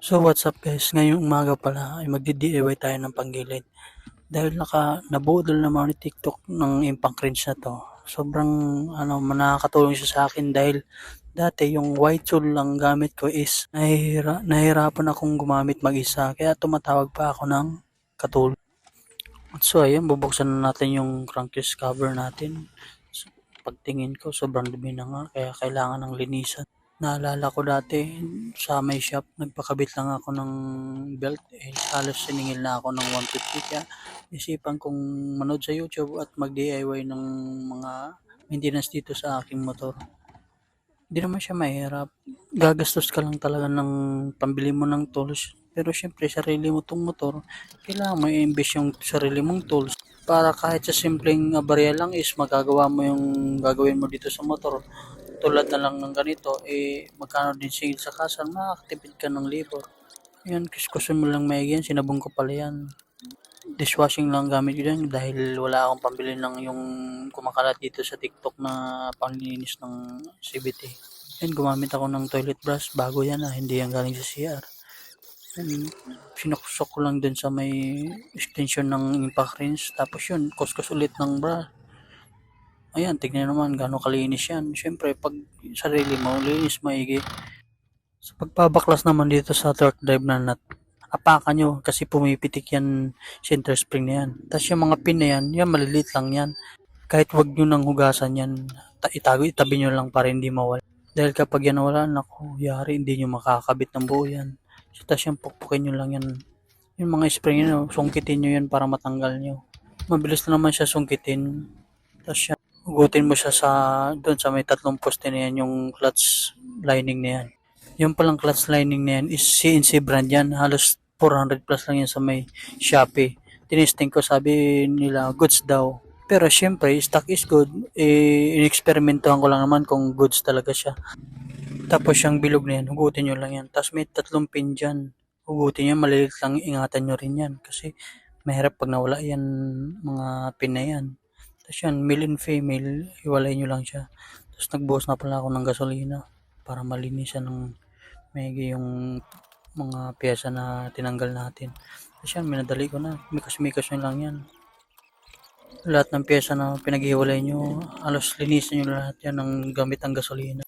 So what's up guys, ngayong umaga pala ay magdi-DIY tayo ng panggilid. Dahil nabudol naman ni TikTok ng impang cringe na to. Sobrang nakakatulong siya sa akin dahil dati yung white tool lang gamit ko is nahihirapan akong gumamit mag-isa kaya tumatawag pa ako ng katulong. So ayun, bubuksan na natin yung crankcase cover natin. So, pagtingin ko sobrang dumi na nga kaya kailangan ng linisan. Naalala ko dati sa may shop, nagpakabit lang ako ng belt, halos siningil na ako ng 150 kaya isipan kong manood sa YouTube at mag-DIY ng mga maintenance dito sa aking motor. Hindi naman siya mahirap, gagastos ka lang talaga ng pambili mo ng tools, pero syempre sarili mo tong motor, kailangan mo i-invest yung sarili mong tools para kahit sa simpleng abarya lang is magagawa mo yung gagawin mo dito sa motor. Tulad na lang ng ganito, magkano din singil sa kasan, makakatipid ka ng labor. Yan, kuskusin mo lang maigi yan, sinabong ko pala yan. Dishwashing lang gamit ko yan dahil wala akong pambili ng yung kumakalat dito sa TikTok na panglinis ng CBT. Yan, gumamit ako ng toilet brush, bago yan hindi yan galing sa CR. Yan, sinuksok ko lang dun sa may extension ng impact rinse, tapos yun, kuskus ulit ng brush. Ayan, tignan naman gaano kalinis yan. Siyempre, pag sarili mo, linis maigi. Sa pagpabaklas naman dito sa torque drive na nut, apakan nyo kasi pumipitik yan center spring na yan. Tapos yung mga pin na yan maliliit lang yan. Kahit wag nyo nang hugasan yan, itabi nyo lang para hindi mawala. Dahil kapag yan nawala, naku, yari, hindi nyo makakabit ng buo yan. So, tapos yung pukpukin nyo lang yan. Yung mga spring nyo, sungkitin nyo yan para matanggal nyo. Mabilis na naman siya sungkitin. Tapos yan, hugutin mo siya doon sa may 3 poste na yan, yung clutch lining na yan. Yung palang clutch lining na yan is CNC brand yan. Halos 400 plus lang yan sa may Shopee. Tinesting ko, sabi nila goods daw. Pero syempre, stock is good. In-experimentohan ko lang naman kung goods talaga siya. Tapos yung bilog na yan, hugutin nyo lang yan. Tapos may 3 pin dyan. Hugutin nyo, malilit lang, ingatan nyo rin yan. Kasi mahirap pag nawala yan, mga pin na yan. Tapos yan, male and female, hiwalay nyo lang siya. Tapos nagbuhos na pala ako ng gasolina para malinisan ng maigi yung mga pyesa na tinanggal natin. Tapos yan, minadali ko na. Mikas-mikas nyo lang yan. Lahat ng pyesa na pinaghiwalay nyo, halos linisan nyo lahat yan ng gamit ang gasolina.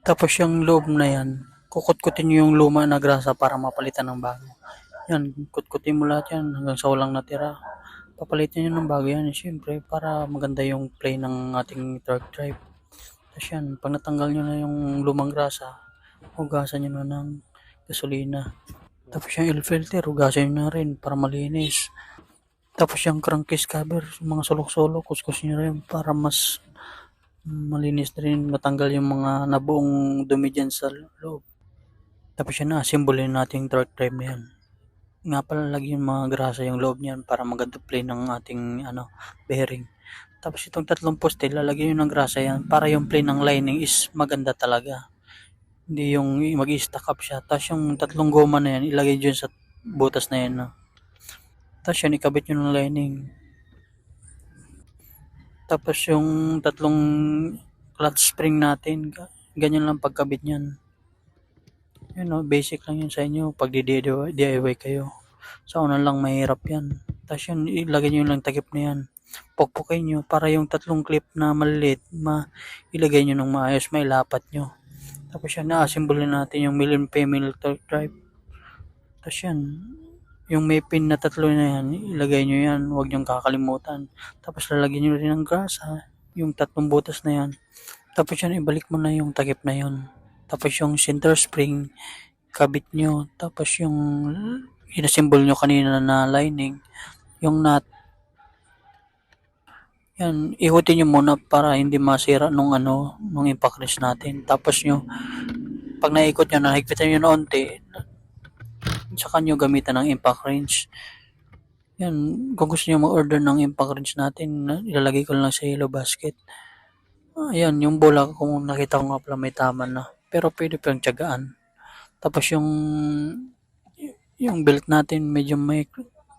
Tapos yung loob na yan, kukut-kutin nyo yung luma na grasa para mapalitan ng bago. Yan, kut-kutin mo lahat yan hanggang sa walang natira. Papalitan nyo ng bago yan, siyempre, para maganda yung play ng ating torque drive. Tapos yan, pag natanggal nyo na yung lumang grasa, hugasan nyo na ng gasolina. Tapos yung oil filter, hugasan nyo na rin para malinis. Tapos yung crankcase cover, yung mga sulok-sulok, kuskus nyo rin para mas malinis na rin, matanggal yung mga nabuong dumi dyan sa loob. Tapos yan na, simbolin natin yung torque drive na yan. Nga pala lagi yung mga grasa yung loob niyan para maganda play ng ating bearing. Tapos itong 3 poste, lalagyan nyo ng grasa yan para yung play ng lining is maganda talaga. Hindi yung mag-i-stack up siya. Tapos yung 3 goma na yan, ilagay dyan sa butas na yan. Tapos yan, ikabit nyo ng lining. Tapos yung 3 clutch spring natin, ganyan lang pagkabit niyan. Basic lang yun sa inyo pag DIY kayo. Sa una lang mahirap yan. Tapos yan, ilagay nyo lang takip na yan. Pukpukin nyo para yung 3 clip na maliit, ilagay nyo ng maayos, mailapat nyo. Tapos yan, na-assemble natin yung male and female torque drive. Tapos yan, yung may pin na 3 na yan, ilagay nyo yan, huwag nyo kakalimutan. Tapos lalagyan nyo rin ng grasa, yung 3 butas na yan. Tapos yan, ibalik mo na yung takip na yun. Tapos yung center spring, kabit nyo. Tapos yung inassemble nyo kanina na lining, yung nut. Yan, ihutin nyo muna para hindi masira nung impact rinse natin. Tapos pag naikot nyo, nahigpitan nyo na onti, saka nyo gamitan ng impact rinse. Yan, kung gusto nyo mag-order ng impact rinse natin, ilalagay ko lang sa yellow basket. Ayan, yung bola, kung nakita ko nga pala may tama na. Pero pwede pa yung tiyagaan. Tapos yung belt natin medyo may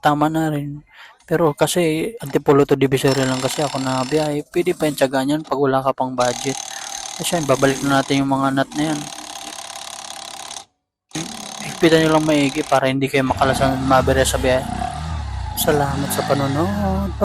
tama na rin. Pero kasi antipolo to divisory lang kasi ako na biyahe, pwede pa yung tiyagaan yan pag wala ka pang budget. Kasi yan, babalik na natin yung mga nut na yan. higpitan nyo lang maigi para hindi kayo makalasan mabere sa biyahe. Salamat sa panonood.